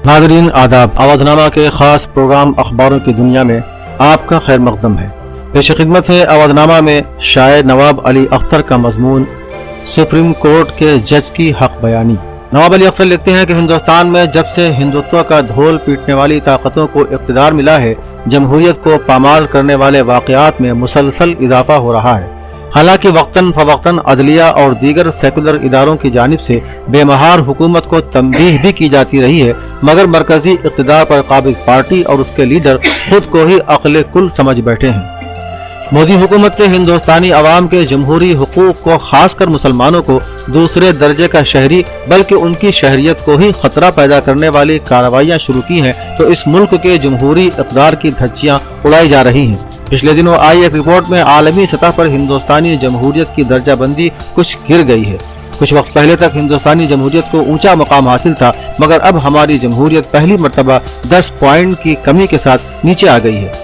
नाज़रीन आदाब, आवाज़नामा के ख़ास प्रोग्राम अखबारों की दुनिया में आपका खैर मक़दम है। पेश खिदमत है आवाज़नामा में शायर नवाब अली अख्तर का मज़मून, सुप्रीम कोर्ट के जज की हक बयानी। नवाब अली अख्तर लिखते हैं कि हिंदुस्तान में जब से हिंदुत्व का ढोल पीटने वाली ताकतों को इक़्तिदार मिला है, जमहूरियत को पामाल करने वाले वाक़यात में मुसलसल इजाफा हो रहा है। हालांकि वक्तन फवक्तन अदलिया और दीगर सेकुलर इदारों की जानिब से बेमहार हुकूमत को तंबीह भी की जाती रही है, मगर मरकजी इक़्तिदार पर काबिज पार्टी और उसके लीडर खुद को ही अक़ल कुल समझ बैठे हैं। मोदी हुकूमत ने हिंदुस्तानी अवाम के जमहूरी हुकूक को, खासकर मुसलमानों को दूसरे दर्जे का शहरी बल्कि उनकी शहरियत को ही खतरा पैदा करने वाली कार्रवाइयाँ शुरू की हैं, तो इस मुल्क के जमहूरी इक़्तिदार की धज्जियाँ उड़ाई जा रही हैं। पिछले दिनों आई एक रिपोर्ट में आलमी सतह पर हिंदुस्तानी जमहूरियत की दर्जाबंदी कुछ गिर गई है। कुछ वक्त पहले तक हिंदुस्तानी जमहूरियत को ऊंचा मकाम हासिल था, मगर अब हमारी जमहूरियत पहली मर्तबा 10 पॉइंट की कमी के साथ नीचे आ गई है।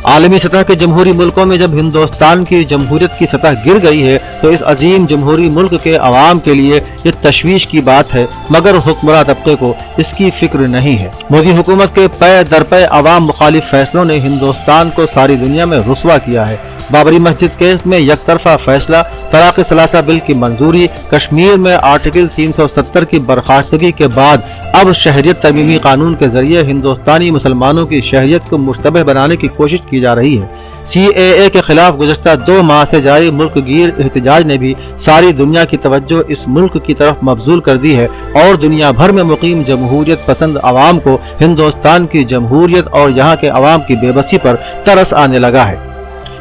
आलमी सतह के जमहूरी मुल्कों में जब हिंदुस्तान की जमहूरियत की सतह गिर गई है, तो इस अजीम जमहूरी मुल्क के अवाम के लिए ये तशवीश की बात है, मगर हुक्मरान तबके को इसकी फिक्र नहीं है। मोदी हुकूमत के पे दर पे अवाम मुखालिफ फैसलों ने हिंदुस्तान को सारी दुनिया में रुस्वा किया है। बाबरी मस्जिद केस में यकतरफा फैसला, तलाक़ सलासा बिल की मंजूरी, कश्मीर में आर्टिकल 370 की बर्खास्तगी के बाद अब शहरियत तरमीमी कानून के जरिए हिंदुस्तानी मुसलमानों की शहरियत को मुश्तबह बनाने की कोशिश की जा रही है। CAA के खिलाफ गुज़श्ता 2 माह से जारी मुल्क गिर एहतजाज ने भी सारी दुनिया की तवज्जो इस मुल्क की तरफ मबजूल कर दी है और दुनिया भर में मुकीम जमहूरियत पसंद अवाम को हिंदुस्तान की जमहूरियत और यहाँ के अवाम की बेबसी पर तरस आने लगा है।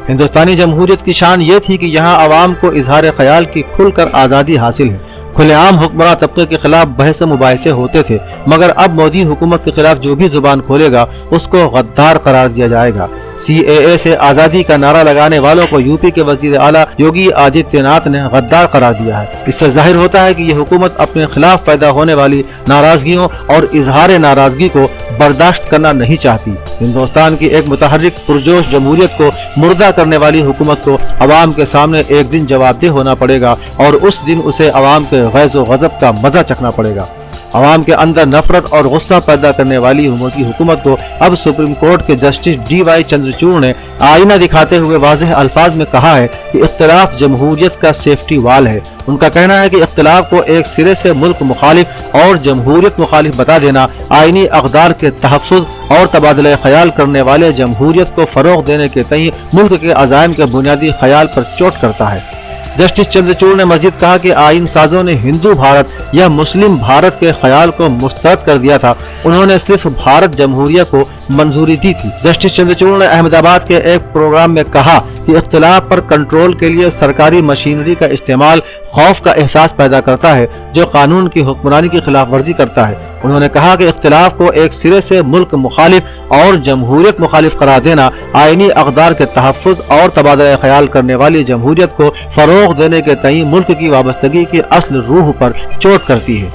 हिंदुस्तानी जमहूरियत की शान ये थी कि यहाँ अवाम को इजहार ख्याल की खुलकर आज़ादी हासिल है। खुलेआम हुक्मरान तबके के खिलाफ बहस मुबाहिसे होते थे, मगर अब मोदी हुकूमत के खिलाफ जो भी जुबान खोलेगा उसको गद्दार करार दिया जाएगा। CAA से आज़ादी का नारा लगाने वालों को यूपी के वजीर आला योगी आदित्यनाथ ने गद्दार करार दिया है। इससे जाहिर होता है कि ये हुकूमत अपने खिलाफ पैदा होने वाली नाराजगियों और इजहार नाराजगी को बर्दाश्त करना नहीं चाहती। हिंदुस्तान की एक मुतहर्रिक पुरजोश जमहूरियत को मुर्दा करने वाली हुकूमत को अवाम के सामने एक दिन जवाबदेह होना पड़ेगा और उस दिन उसे अवाम के गैज़ो गज़ब का मजा चखना पड़ेगा। अवाम के अंदर नफरत और गुस्सा पैदा करने वाली मोदी हुकूमत को अब सुप्रीम कोर्ट के जस्टिस DY चंद्रचूड़ ने आईना दिखाते हुए वाज़ेह अल्फाज में कहा है कि इख्तिलाफ जमहूरियत का सेफ्टी वाल है। उनका कहना है कि इख्तिलाफ को एक सिरे से मुल्क मुखालिफ और जमहूरियत मुखालिफ बता देना आईनी अक़दार के तहफ़्फ़ुज़ और तबादला ख्याल करने वाले जमहूरियत को फ़रोग़ देने के तय मुल्क के अज़ाइम के बुनियादी ख्याल पर चोट करता है। जस्टिस चंद्रचूड़ ने मजीद कहा कि आइन साजों ने हिंदू भारत या मुस्लिम भारत के ख्याल को मुस्तरद कर दिया था, उन्होंने सिर्फ भारत जमहूरियत को मंजूरी दी थी। जस्टिस चंद्रचूड़ ने अहमदाबाद के एक प्रोग्राम में कहा कि इख्तिलाफ पर कंट्रोल के लिए सरकारी मशीनरी का इस्तेमाल खौफ का एहसास पैदा करता है, जो कानून की हुक्मरानी की खिलाफ वर्जी करता है। उन्होंने कहा कि इख्तिलाफ को एक सिरे से मुल्क मुखालिफ और जमहूरियत मुखालिफ करार देना आईनी अक़दार के तहफ़्फ़ुज़ और तबादला ख्याल करने वाली जमहूरियत को फ़रोग़ देने के तय मुल्क की वाबस्तगी की असल रूह पर चोट करती है।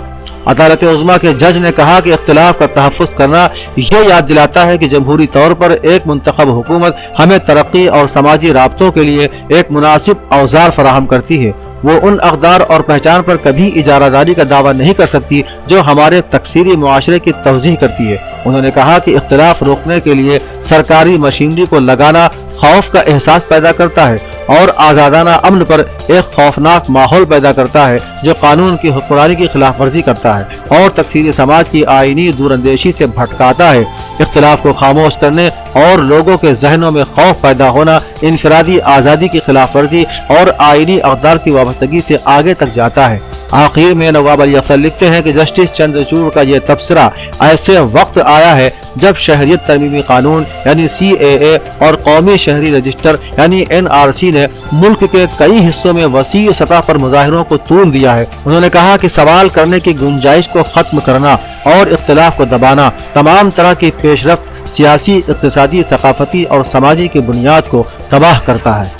अदालत उज़्मा के जज ने कहा कि इख्तिलाफ का तहफ़्फ़ुज़ करना यह याद दिलाता है कि जमहूरी तौर पर एक मुंतखब हुकूमत हमें तरक्की और समाजी राब्तों के लिए एक मुनासिब औजार फराहम करती है। वो उन अक़दार और पहचान पर कभी इजारादारी का दावा नहीं कर सकती जो हमारे तकसीरी मुआशरे की तवज़ीह करती है। उन्होंने कहा कि इख्तिलाफ रोकने के लिए सरकारी मशीनरी को लगाना खौफ का एहसास पैदा करता है और आज़ादाना अमन पर एक खौफनाक माहौल पैदा करता है, जो कानून की हुक्मरानी की खिलाफ वर्जी करता है और तकसीरी समाज की आईनी दूरअंदेशी से भटकाता है। इख्तिलाफ को खामोश करने और लोगों के जहनों में खौफ पैदा होना इनफरादी आज़ादी की खिलाफ वर्जी और आईनी अक़दार की वाबस्तगी से आगे तक जाता है। आखिर में नवाब अली अख्तर लिखते हैं कि जस्टिस चंद्रचूड़ का ये तबसरा ऐसे वक्त आया है जब शहरियत तरमीमी कानून यानी CAA और कौमी शहरी रजिस्टर यानी NRC ने मुल्क के कई हिस्सों में वसी सतह पर मुजाहिरों को तूल दिया है। उन्होंने कहा कि सवाल करने की गुंजाइश को खत्म करना और इख्तिलाफ को दबाना तमाम तरह की पेशरफ्त सियासी, इक़्तिसादी, सकाफती और समाजी की बुनियाद को तबाह करता है।